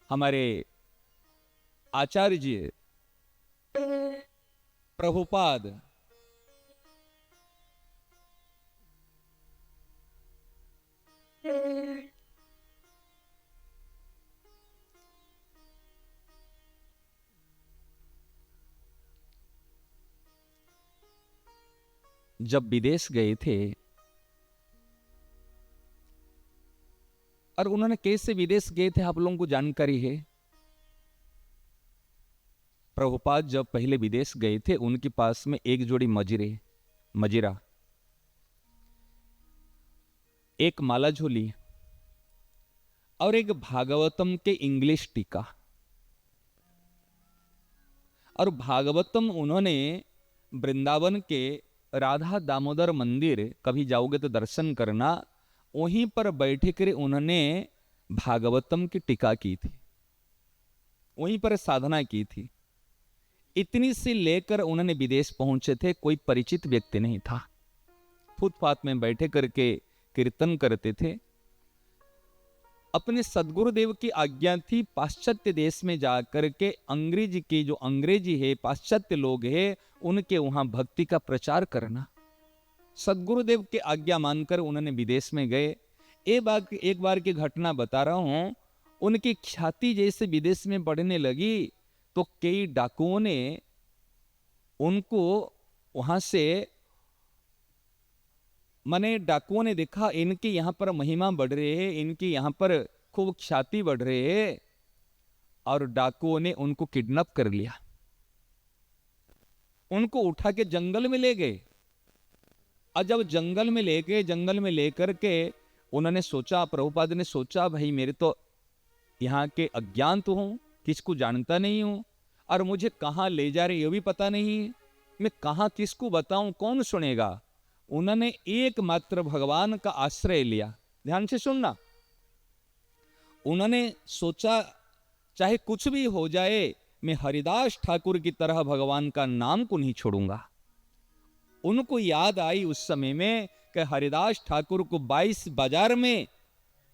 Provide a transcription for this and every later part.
हमारे आचार्य जी प्रभुपाद जब विदेश गए थे और उन्होंने कैसे विदेश गए थे आप लोगों को जानकारी है। प्रभुपाद जब पहले विदेश गए थे उनके पास में एक जोड़ी मजीरा, एक माला झोली और एक भागवतम के इंग्लिश टीका। और भागवतम उन्होंने वृंदावन के राधा दामोदर मंदिर, कभी जाओगे तो दर्शन करना, वहीं पर बैठे कर उन्होंने भागवतम की टीका की थी, वहीं पर साधना की थी। इतनी सी लेकर उन्होंने विदेश पहुंचे थे, कोई परिचित व्यक्ति नहीं था। फुटपाथ में बैठे करके कीर्तन करते थे। अपने सदगुरुदेव की आज्ञा थी पाश्चात्य देश में जाकर के अंग्रेजी के जो अंग्रेजी है, पाश्चात्य लोग है, उनके वहां भक्ति का प्रचार करना। सदगुरुदेव की आज्ञा मानकर उन्होंने विदेश में गए। एक बार की घटना बता रहा हूं। उनकी ख्याति जैसे विदेश में बढ़ने लगी तो कई डाकुओं ने उनको वहां से, माने डाकुओं ने देखा इनकी यहां पर महिमा बढ़ रही है, इनकी यहां पर खूब ख्याति बढ़ रही है, और डाकुओं ने उनको किडनैप कर लिया। उनको उठा के जंगल में ले गए। और जब जंगल में ले गए, जंगल में लेकर के उन्होंने सोचा, प्रभुपाद ने सोचा भाई मेरे तो यहाँ के अज्ञान तो हूं, किसको जानता नहीं हूं, और मुझे कहां ले जा रहे ये भी पता नहीं, मैं कहां किसको बताऊं, कौन सुनेगा। उन्होंने एकमात्र भगवान का आश्रय लिया। ध्यान से सुनना। उन्होंने सोचा चाहे कुछ भी हो जाए, मैं हरिदास ठाकुर की तरह भगवान का नाम को नहीं छोड़ूंगा। उनको याद आई उस समय में कि हरिदास ठाकुर को 22 बाजार में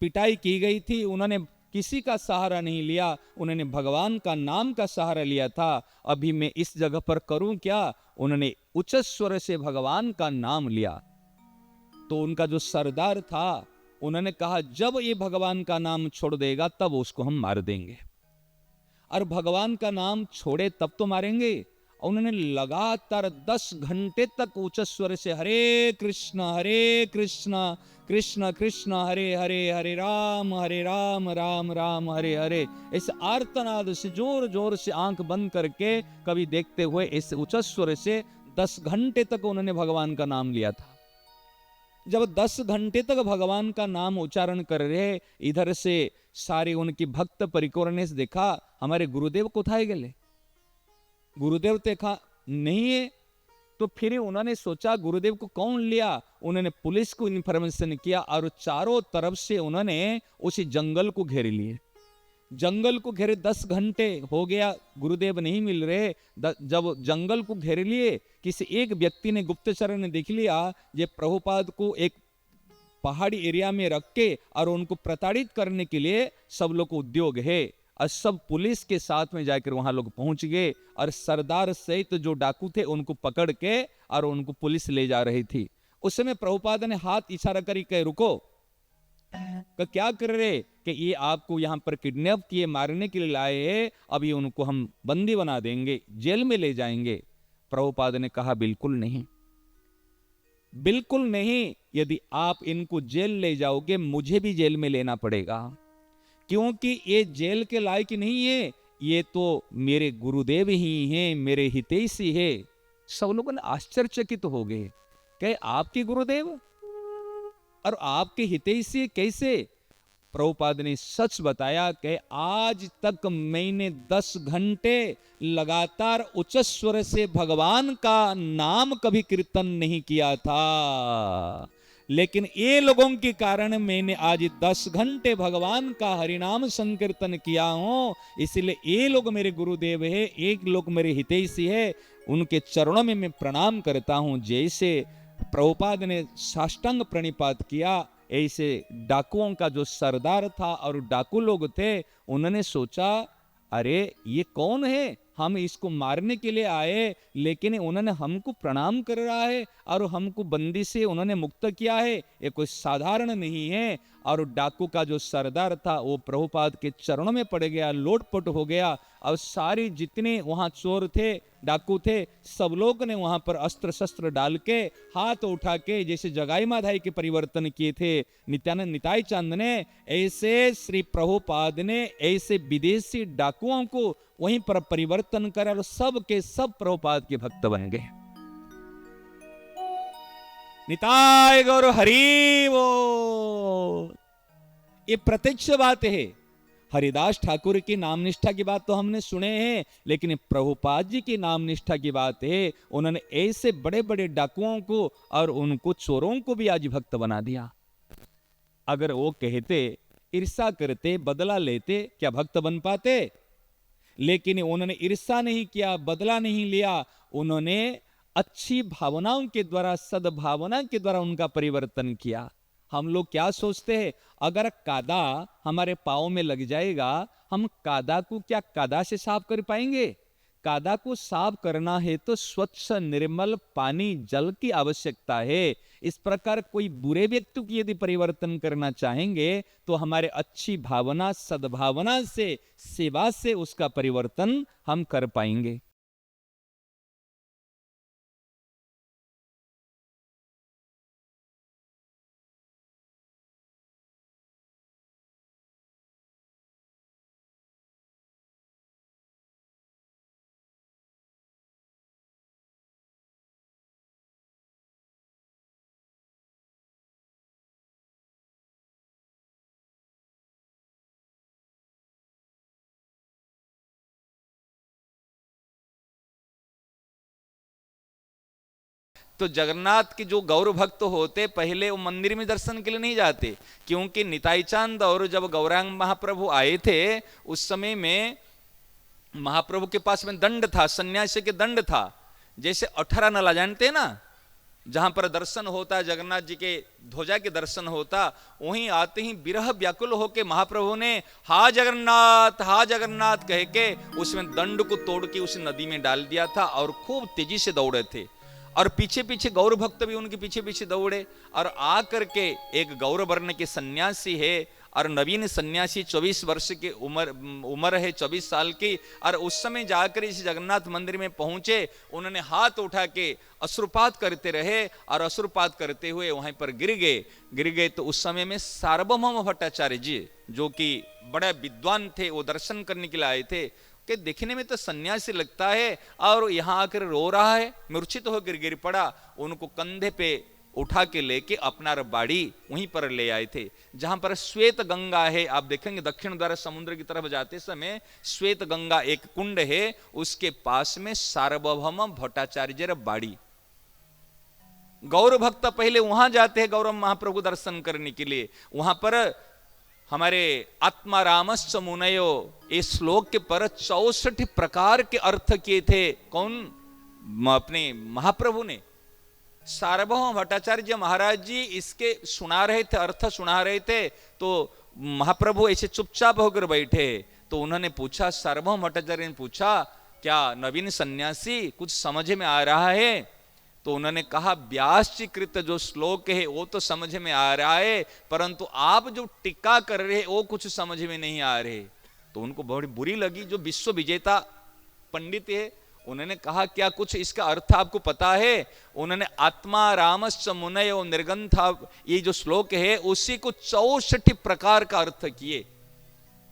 पिटाई की गई थी, उन्होंने किसी का सहारा नहीं लिया, उन्होंने भगवान का नाम का सहारा लिया था। अभी मैं इस जगह पर करूं क्या? उन्होंने उच्च स्वर से भगवान का नाम लिया। तो उनका जो सरदार था उन्होंने कहा जब ये भगवान का नाम छोड़ देगा तब उसको हम मार देंगे। और भगवान का नाम छोड़े तब तो मारेंगे। उन्होंने लगातार 10 घंटे तक उच्च स्वर से हरे कृष्ण कृष्ण कृष्ण हरे हरे, हरे राम राम राम हरे हरे, ऐसे आर्तनाद से जोर जोर से आंख बंद करके कभी देखते हुए इस उच्च स्वर से 10 घंटे तक उन्होंने भगवान का नाम लिया था। जब 10 घंटे तक भगवान का नाम उच्चारण कर रहे, इधर से सारे उनकी भक्त परिकोर ने देखा हमारे गुरुदेव कोথায় गए, गुरुदेव देखा नहीं है। तो फिर उन्होंने सोचा गुरुदेव को कौन लिया। उन्होंने पुलिस को इन्फॉर्मेशन किया और चारों तरफ से उन्होंने उसी जंगल को घेर लिए। जंगल को घेरे 10 घंटे हो गया, गुरुदेव नहीं मिल रहे। जब जंगल को घेर लिए, किसी एक व्यक्ति ने, गुप्तचर ने देख लिया ये प्रभुपाद को एक पहाड़ी एरिया में रख के और उनको प्रताड़ित करने के लिए सब लोग को उद्योग है। और सब पुलिस के साथ में जाकर वहां लोग पहुंच गए और सरदार सहित जो डाकू थे उनको पकड़ के और उनको पुलिस ले जा रही थी। उस समय प्रभुपाद ने हाथ इशारा करी के रुको, क्या कर रहे कि ये आपको यहां पर किडनैप किए मारने के लिए लाए हैं, अभी उनको हम बंदी बना देंगे, जेल में ले जाएंगे। प्रभुपाद ने कहा बिल्कुल नहीं, बिल्कुल नहीं, यदि आप इनको जेल ले जाओगे मुझे भी जेल में लेना पड़ेगा, क्योंकि ये जेल के लायक नहीं है, ये तो मेरे गुरुदेव ही हैं, मेरे हितैषी है। सब लोगों ने आश्चर्यचकित हो गए, कहे आपके गुरुदेव और आपके हितैषी कैसे? प्रभुपाद ने सच बताया कि आज तक मैंने 10 घंटे लगातार उच्च स्वर से भगवान का नाम कभी कीर्तन नहीं किया था, लेकिन ये लोगों के कारण मैंने आज 10 घंटे भगवान का हरिनाम संकीर्तन किया हूं। इसलिए ये लोग मेरे गुरुदेव है, एक लोग मेरे हितैषी है, उनके चरणों में मैं प्रणाम करता हूं। जैसे प्रभुपाद ने साष्टांग प्रणिपात किया, ऐसे डाकुओं का जो सरदार था और डाकू लोग थे, उन्होंने सोचा अरे ये कौन है, हम इसको मारने के लिए आए, लेकिन उन्होंने हमको प्रणाम कर रहा है और हमको बंदी से उन्होंने मुक्त किया है, ये कोई साधारण नहीं है। और डाकू का जो सरदार था वो प्रभुपाद के चरणों में पड़ गया, लोटपट हो गया। और सारी जितने वहां चोर थे, डाकू थे, सब लोग ने वहां पर अस्त्र शस्त्र डाल के, हाथ उठा के, जैसे जगाई माधाई के परिवर्तन किए थे नित्यानंद निताई चंद ने, ऐसे श्री प्रभुपाद ने ऐसे विदेशी डाकुओं को वहीं पर परिवर्तन कर और सब के सब प्रभुपाद के भक्त बन गए। निताय गौर हरि वो, ये प्रत्यक्ष बात है। हरिदास ठाकुर की नाम निष्ठा की बात तो हमने सुने हैं, लेकिन प्रभुपाद जी की नाम निष्ठा की बात है, उन्होंने ऐसे बड़े बड़े डाकुओं को और उनको चोरों को भी आज भक्त बना दिया। अगर वो कहते, ईर्षा करते, बदला लेते, क्या भक्त बन पाते? लेकिन उन्होंने ईर्षा नहीं किया, बदला नहीं लिया, उन्होंने अच्छी भावनाओं के द्वारा, सद्भावना के द्वारा उनका परिवर्तन किया। हम लोग क्या सोचते हैं, अगर कादा हमारे पाँव में लग जाएगा, हम कादा को क्या कादा से साफ कर पाएंगे? कादा को साफ करना है तो स्वच्छ निर्मल पानी जल की आवश्यकता है। इस प्रकार कोई बुरे व्यक्ति की यदि परिवर्तन करना चाहेंगे तो हमारे अच्छी भावना, सद्भावना से, सेवा से उसका परिवर्तन हम कर पाएंगे। तो जगन्नाथ के जो गौर भक्त होते, पहले वो मंदिर में दर्शन के लिए नहीं जाते, क्योंकि निताई चांद और जब गौरांग महाप्रभु आए थे उस समय में महाप्रभु के पास में दंड था, सन्यासी के दंड था। जैसे 18 नला जानते हैं ना, जहां पर दर्शन होता, जगन्नाथ जी के ध्वजा के दर्शन होता, वहीं आते ही विरह व्याकुल होके महाप्रभु ने हा जगन्नाथ कह के उसमें दंड को तोड़ के उस नदी में डाल दिया था और खूब तेजी से दौड़े थे। और पीछे पीछे गौर भक्त भी उनके पीछे पीछे दौड़े और आ करके एक गौर वर्ण के सन्यासी है और नवीन सन्यासी 24 वर्ष की उम्र है, 24 साल की, और उस समय जाकर इस जगन्नाथ मंदिर में पहुंचे, उन्होंने हाथ उठा के अश्रुपात करते रहे और अश्रुपात करते हुए वहां पर गिर गए। तो उस समय में सार्वभौम भट्टाचार्य जी, जो कि बड़े विद्वान थे, वो दर्शन करने के लिए आए थे कि देखने में तो सन्यासी लगता है और यहां आकर रो रहा है, मूर्छित होकर गिर पड़ा। उनको कंधे पे उठा के लेके अपना बाड़ी वहीं पर ले आए थे, जहां पर श्वेत गंगा है। आप देखेंगे दक्षिण द्वार समुद्र की तरफ जाते समय श्वेत गंगा एक कुंड है, उसके पास में सार्वभौम भट्टाचार्य बाड़ी। गौर भक्त पहले वहां जाते हैं गौरव महाप्रभु दर्शन करने के लिए। वहां पर हमारे आत्मा रामश्च मुनयो इस श्लोक के पर 64 प्रकार के अर्थ किए थे। कौन? अपने महाप्रभु ने। सार्वभौम भट्टाचार्य महाराज जी इसके सुना रहे थे, अर्थ सुना रहे थे, तो महाप्रभु ऐसे चुपचाप होकर बैठे। तो उन्होंने पूछा, सार्वभौम भट्टाचार्य ने पूछा, क्या नवीन सन्यासी कुछ समझ में आ रहा है? तो उन्होंने कहा, व्यास जी कृत जो श्लोक है वो तो समझ में आ रहा है, परंतु आप जो टिक्का कर रहे वो कुछ समझ में नहीं आ रहे। तो उनको बहुत बुरी लगी, जो विश्व विजेता पंडित है। उन्होंने कहा, क्या कुछ इसका अर्थ आपको पता है? उन्होंने आत्मा रामश्च मुनयो निर्गंथा, ये जो श्लोक है उसी को 64 प्रकार का अर्थ किए।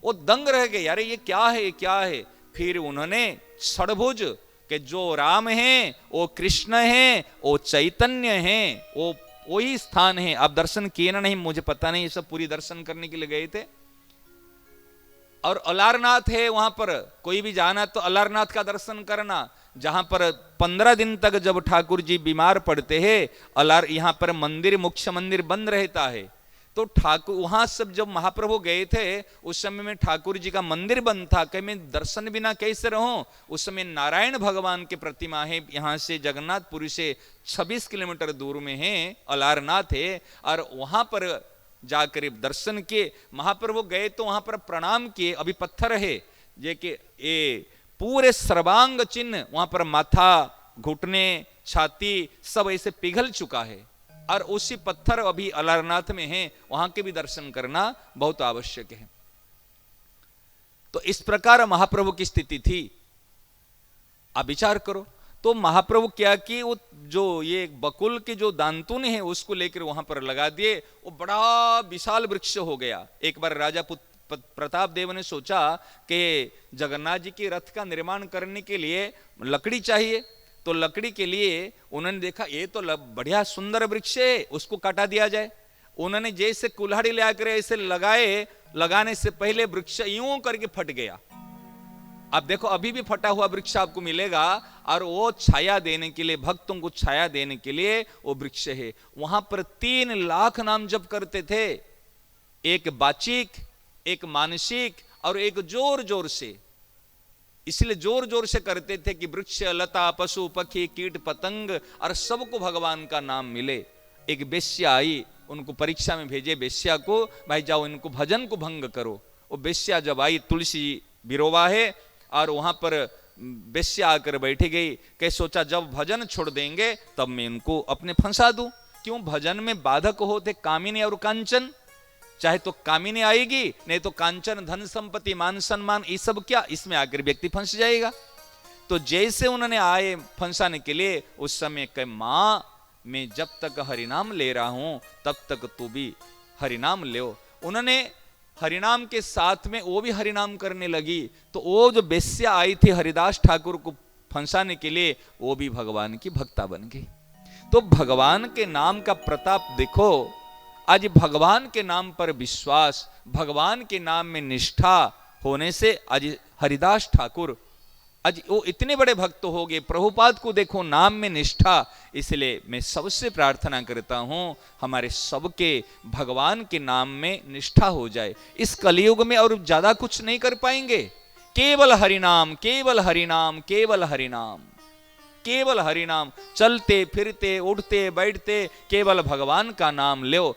वो दंग रह गए, यार ये क्या है, ये क्या है। फिर उन्होंने षडभुज कि जो राम है वो कृष्ण है, वो चैतन्य है, वो वही स्थान है। आप दर्शन किए ना, नहीं मुझे पता नहीं, ये सब पूरी दर्शन करने के लिए गए थे। और अलारनाथ है, वहां पर कोई भी जाना तो अलारनाथ का दर्शन करना, जहां पर 15 दिन तक जब ठाकुर जी बीमार पड़ते हैं, यहां पर मंदिर, मुख्य मंदिर बंद रहता है। तो ठाकुर वहां सब जब महाप्रभु गए थे उस समय में ठाकुर जी का मंदिर बंद था। कि मैं दर्शन बिना कैसे रहूं? उस समय नारायण भगवान की प्रतिमा है, यहां से जगन्नाथपुरी से 26 किलोमीटर दूर में है, अलारनाथ है। और वहां पर जाकर दर्शन किए। महाप्रभु गए तो वहां पर प्रणाम किए, अभी पत्थर है जे कि ये पूरे सर्वांग चिन्ह वहां पर माथा, घुटने, छाती सब ऐसे पिघल चुका है, और उसी पत्थर अभी अलारनाथ में है, वहां के भी दर्शन करना बहुत आवश्यक है। तो इस प्रकार महाप्रभु की स्थिति थी। आप विचार करो, तो महाप्रभु क्या कि वो जो ये बकुल के जो दांतुन है उसको लेकर वहां पर लगा दिए, वो बड़ा विशाल वृक्ष हो गया। एक बार राजा प्रताप देव ने सोचा कि जगन्नाथ जी के रथ का निर्माण करने के लिए लकड़ी चाहिए, तो लकड़ी के लिए उन्होंने देखा ये तो बढ़िया सुंदर वृक्ष है, उसको काटा दिया जाए। उन्होंने जैसे कुल्हाड़ी ले आकर ऐसे लगाए, लगाने से पहले वृक्ष यूं करके फट गया। अब देखो अभी भी फटा हुआ वृक्ष आपको मिलेगा, और वो छाया देने के लिए, भक्तों को छाया देने के लिए वो वृक्ष है। वहां पर 3 लाख नाम जप करते थे, एक वाचिक, एक मानसिक और एक जोर जोर से। इसलिए जोर जोर से करते थे कि वृक्ष, लता, पशु, पक्षी, कीट, पतंग और सबको भगवान का नाम मिले। एक वेश्या आई, उनको परीक्षा में भेजे वेश्या को, भाई जाओ इनको भजन को भंग करो। वो वेश्या जब आई, तुलसी बिरोवा है और वहां पर वेश्या आकर बैठ गई, कह सोचा जब भजन छोड़ देंगे तब मैं इनको अपने फंसा दूं। क्यों? भजन में बाधक होते कामिनी और कांचन, चाहे तो कामिनी आएगी, नहीं तो कांचन, धन संपत्ति, मान सम्मान, ये सब क्या, इसमें आकर व्यक्ति फंस जाएगा। तो जैसे उन्होंने आए फंसाने के लिए, उस समय कहे मां मैं जब तक हरिनाम ले रहा हूं तब तक तू भी हरिनाम ले। उन्होंने हरिनाम के साथ में वो भी हरिनाम करने लगी, तो वो जो बेस्या आई थी हरिदास ठाकुर को फंसाने के लिए, वो भी भगवान की भक्ता बन गई। तो भगवान के नाम का प्रताप देखो। आज भगवान के नाम पर विश्वास, भगवान के नाम में निष्ठा होने से आज हरिदास ठाकुर आज वो इतने बड़े भक्त हो गए। प्रभुपाद को देखो, नाम में निष्ठा। इसलिए मैं सबसे प्रार्थना करता हूं हमारे सबके भगवान के नाम में निष्ठा हो जाए। इस कलयुग में और ज्यादा कुछ नहीं कर पाएंगे, केवल हरिनाम, केवल हरिनाम, केवल हरिनाम, केवल हरिनाम। चलते फिरते उठते बैठते केवल भगवान का नाम लो।